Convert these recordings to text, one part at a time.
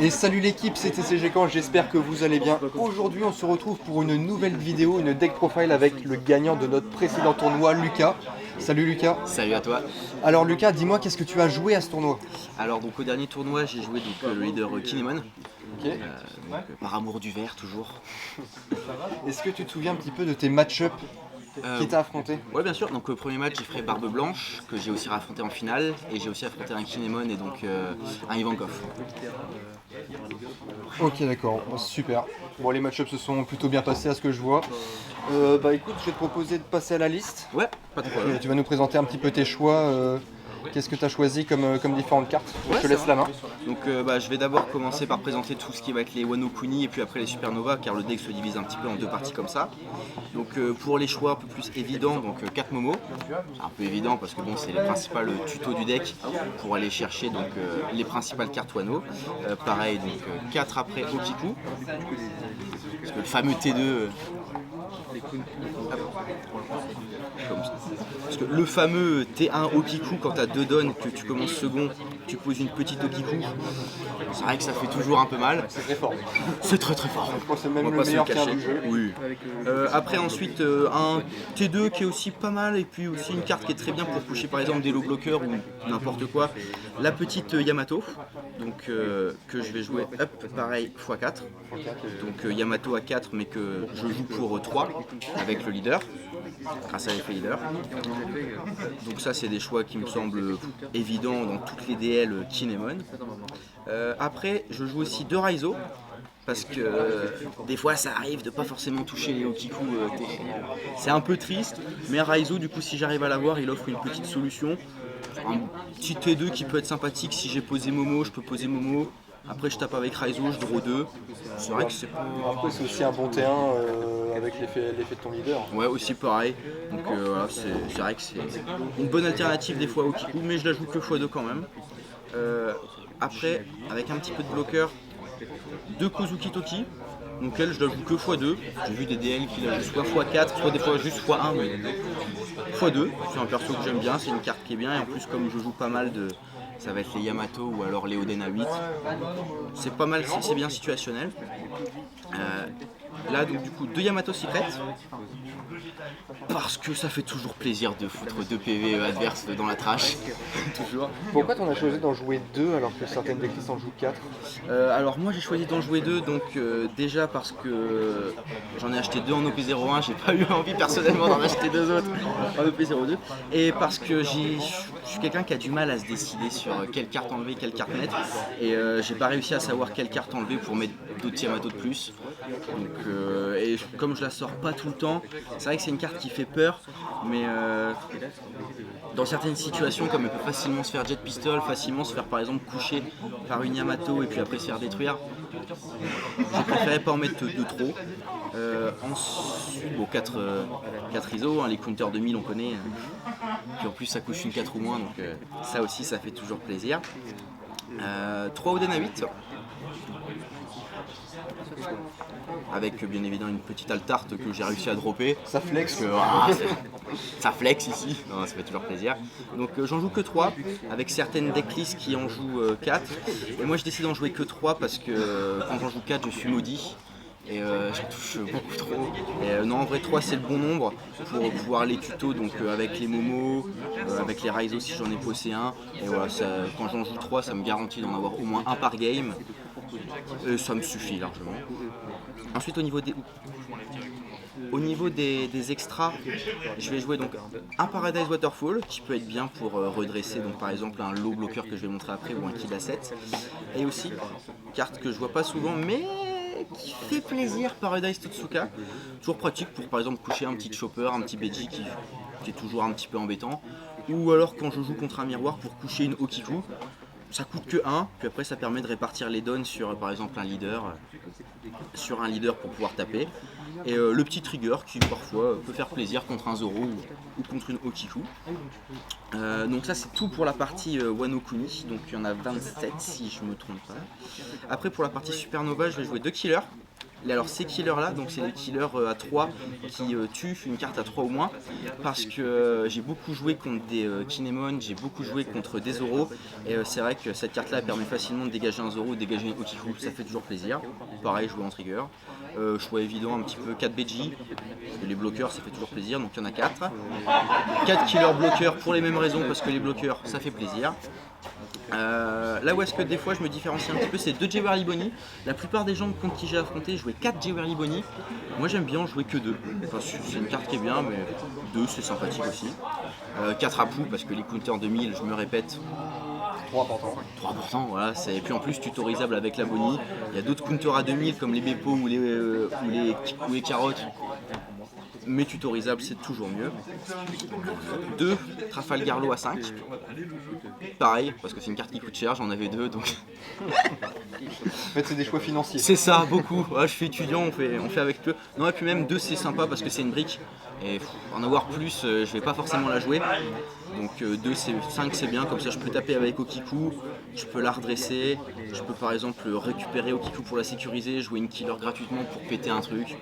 Et salut l'équipe, c'est TCG Quand, j'espère que vous allez bien. Aujourd'hui on se retrouve pour une nouvelle vidéo, une deck profile avec le gagnant de notre précédent tournoi, Lucas. Salut Lucas. Salut à toi. Alors Lucas, dis-moi, qu'est-ce que tu as joué à ce tournoi? Alors donc au dernier tournoi j'ai joué le leader Kinemon, Ok. par amour du vert toujours. Est-ce que tu te souviens un petit peu de tes match-up qui t'a affronté? Ouais bien sûr, donc au premier match j'ai fait Barbe Blanche que j'ai aussi affronté en finale et j'ai aussi affronté un Kinemon et donc un Ivankov. Ok, d'accord, super. Bon, les match-ups se sont plutôt bien passés à ce que je vois. Bah écoute, je vais te proposer de passer à la liste. Ouais, pas de problème. Tu vas nous présenter un petit peu tes choix. Qu'est-ce que tu as choisi comme différentes cartes? Je te laisse la main. Donc je vais d'abord commencer par présenter tout ce qui va être les Wano Kuni et puis après les Supernova car le deck se divise un petit peu en deux parties comme ça. Donc pour les choix un peu plus évidents, donc 4 Momo. C'est un peu évident parce que bon c'est les principales tutos du deck pour aller chercher donc les principales cartes Wano. Pareil donc 4 après Okiku. Parce que le fameux T2. Parce que le fameux T1 Okiku, quand tu as deux donnes, que tu commences second, tu poses une petite Okiku, c'est vrai que ça fait toujours un peu mal. C'est très fort. C'est très très fort. Je pense que c'est même On va le pas se meilleur le card cacher. du jeu. Oui. Après ensuite un T2 qui est aussi pas mal et puis aussi une carte qui est très bien pour coucher par exemple des low blockers ou n'importe quoi. La petite Yamato, donc que je vais jouer pareil x4. Donc Yamato à 4 mais que je joue pour 3 avec le leader. Grâce à l'effet leader. Donc ça c'est des choix qui me semblent évidents dans toutes les DL Kinemon. Après je joue aussi 2 Raizo parce que des fois ça arrive de pas forcément toucher les Okiku, c'est un peu triste, mais Raizo du coup si j'arrive à l'avoir il offre une petite solution, un petit T2 qui peut être sympathique. Si j'ai posé Momo je peux poser Momo. Après je tape avec Raizo, je draw 2. C'est vrai que c'est pas... Après c'est aussi un bon T1 avec l'effet de ton leader. Ouais, aussi pareil. Donc voilà, c'est vrai que c'est une bonne alternative des fois au Kiku, mais je la joue que x2 quand même. Après, avec un petit peu de bloqueur, 2 Kozuki Toki, donc elle je la joue que x2. J'ai vu des DL qui la jouent soit x4, soit des fois juste x1, mais x2. C'est un perso que j'aime bien, c'est une carte qui est bien, et en plus comme je joue pas mal de... Ça va être les Yamato ou alors les Oden à 8. C'est pas mal, c'est bien situationnel. Là donc du coup 2 Yamato Secret. Parce que ça fait toujours plaisir de foutre 2 PV adverses dans la trash. Toujours. Pourquoi t'en as choisi d'en jouer 2 alors que certaines decklists en jouent 4? Alors moi j'ai choisi d'en jouer 2 donc déjà parce que j'en ai acheté 2 en OP01, j'ai pas eu envie personnellement d'en acheter 2 autres en OP02 et parce que je suis quelqu'un qui a du mal à se décider sur quelle carte enlever, quelle carte mettre et j'ai pas réussi à savoir quelle carte enlever pour mettre d'autres Yamato de plus. Donc, et comme je la sors pas tout le temps, c'est vrai que c'est une carte qui fait peur, mais dans certaines situations, comme elle peut facilement se faire jet pistol, facilement se faire par exemple coucher par une Yamato et puis après se faire détruire, j'ai préféré pas en mettre de trop. Ensuite, bon, 4 ISO, hein, les counters 2000 on connaît, puis en plus ça couche une 4 ou moins, donc ça aussi ça fait toujours plaisir. 3 Oden à 8. Avec bien évidemment une petite altarte que j'ai réussi à dropper. Ça flex. Ça flex ici, non, ça fait toujours plaisir. Donc j'en joue que 3, avec certaines decklists qui en jouent 4. Et moi je décide d'en jouer que 3 parce que quand j'en joue 4 je suis maudit. Et j'en touche beaucoup trop. Et non en vrai 3 c'est le bon nombre pour pouvoir les tutos donc avec les Momo, avec les Raizo si j'en ai posé un. Et voilà, quand j'en joue 3 ça me garantit d'en avoir au moins un par game. Et ça me suffit largement. Ensuite au niveau des extras, je vais jouer donc un Paradise Waterfall qui peut être bien pour redresser donc par exemple un low blocker que je vais montrer après ou un Kid Asset. Et aussi, carte que je vois pas souvent mais qui fait plaisir, Paradise Totsuka. Toujours pratique pour par exemple coucher un petit chopper, un petit BG qui est toujours un petit peu embêtant. Ou alors quand je joue contre un miroir pour coucher une Okiku. Ça coûte que 1, puis après ça permet de répartir les dons sur par exemple un leader, pour pouvoir taper. Et le petit trigger qui parfois peut faire plaisir contre un Zoro ou contre une Okiku. Donc ça c'est tout pour la partie Wano Kuni, donc il y en a 27 si je me trompe pas. Après pour la partie Supernova je vais jouer 2 killers. Alors ces killers là, donc c'est les killers à 3 qui tuent une carte à 3 ou moins, parce que j'ai beaucoup joué contre des Kinemon, j'ai beaucoup joué contre des Zoro, et c'est vrai que cette carte là permet facilement de dégager un Zoro ou de dégager une Okiku, ça fait toujours plaisir. Pareil, jouer en trigger. Choix évident, un petit peu 4 BG, les bloqueurs ça fait toujours plaisir, donc il y en a 4. 4 killers bloqueurs pour les mêmes raisons, parce que les bloqueurs ça fait plaisir. Là où est-ce que des fois je me différencie un petit peu, c'est 2 Jewelry Bonnie. La plupart des gens contre qui j'ai affronté jouaient 4 Jewelry Bonnie. Moi j'aime bien jouer que 2. Enfin, c'est une carte qui est bien, mais 2 c'est sympathique aussi. 4 à Pou parce que les counters 2000, je me répète, 3 importants. 3 importants, voilà. Et puis en plus tutorisable avec la Bonnie. Il y a d'autres counters à 2000 comme les Beppo ou les carottes. Mais tutorisable c'est toujours mieux. 2 Trafalgarlo à 5. Pareil, parce que c'est une carte qui coûte cher, j'en avais 2 donc. En fait, c'est des choix financiers. C'est ça, beaucoup. Ouais, je suis étudiant, on fait avec peu. Non, et puis même 2 c'est sympa parce que c'est une brique. Et en avoir plus, je vais pas forcément la jouer. Donc 5 c'est bien, comme ça je peux taper avec Okiku, je peux la redresser. Je peux par exemple récupérer Okiku pour la sécuriser, jouer une killer gratuitement pour péter un truc.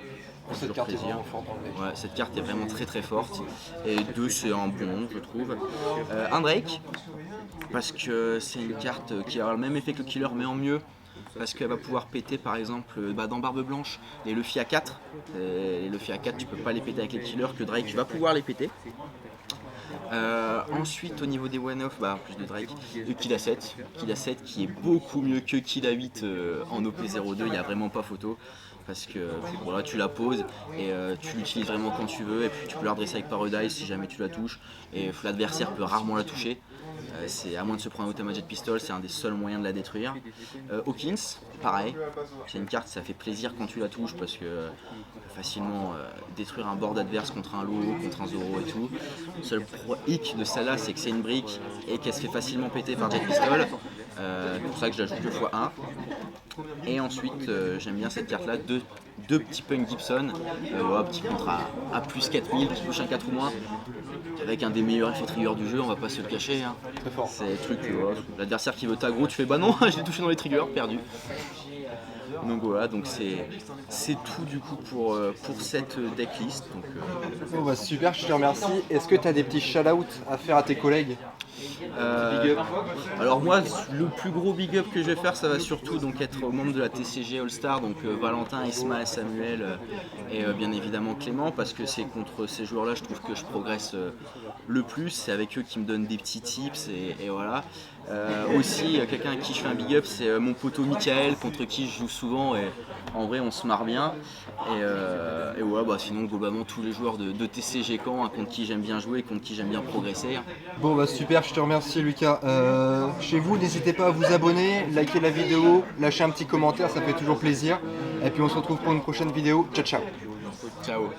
Cette carte est vraiment forte dans le deck. Ouais, cette carte est vraiment très très forte. Et 2 c'est un bon nombre je trouve. Un Drake, parce que c'est une carte qui a le même effet que le killer mais en mieux. Parce qu'elle va pouvoir péter par exemple dans Barbe Blanche les Luffy à 4. Les Luffy à 4 tu peux pas les péter avec les killers, que Drake va pouvoir les péter. Ensuite au niveau des one-off, plus de Drake, Killa 7. Killa 7 qui est beaucoup mieux que Killa 8 en OP02, il n'y a vraiment pas photo. Parce que voilà, tu la poses et tu l'utilises vraiment quand tu veux, et puis tu peux la redresser avec Paradise si jamais tu la touches, et l'adversaire peut rarement la toucher. C'est à moins de se prendre un Automa Jet Pistol, c'est un des seuls moyens de la détruire. Hawkins, pareil, c'est une carte, ça fait plaisir quand tu la touches parce que tu peux facilement détruire un board adverse contre un Lou, contre un Zoro et tout. Le seul hic de celle-là, c'est que c'est une brique et qu'elle se fait facilement péter par Jet Pistol. C'est pour ça que je la joue que x1. Et ensuite, j'aime bien cette carte-là, deux petits Punk Gibson, petit contre à plus 4000 qui touche un 4 ou moins, avec un des meilleurs effets trigger du jeu, on va pas se le cacher. Hein. Très fort. C'est le truc, l'adversaire qui veut t'aggro, tu fais bah non, je l'ai touché dans les triggers, perdu. Donc voilà, donc c'est tout du coup pour cette decklist. Donc, super, je te remercie. Est-ce que tu as des petits shout-outs à faire à tes collègues? Big up. Alors moi, le plus gros big up que je vais faire, ça va surtout donc être aux membres de la TCG All Star, donc Valentin, Isma, Samuel et bien évidemment Clément, parce que c'est contre ces joueurs-là, je trouve que je progresse le plus. C'est avec eux qui me donnent des petits tips et voilà. Aussi, quelqu'un à qui je fais un big up, c'est mon poteau Michael, contre qui je joue souvent et en vrai on se marre bien. Et voilà, sinon globalement tous les joueurs de TCG Caen contre qui j'aime bien jouer, contre qui j'aime bien progresser. Bon super, je te remercie Lucas. Chez vous, n'hésitez pas à vous abonner, liker la vidéo, lâcher un petit commentaire, ça fait toujours plaisir. Et puis on se retrouve pour une prochaine vidéo. Ciao ciao. Ciao.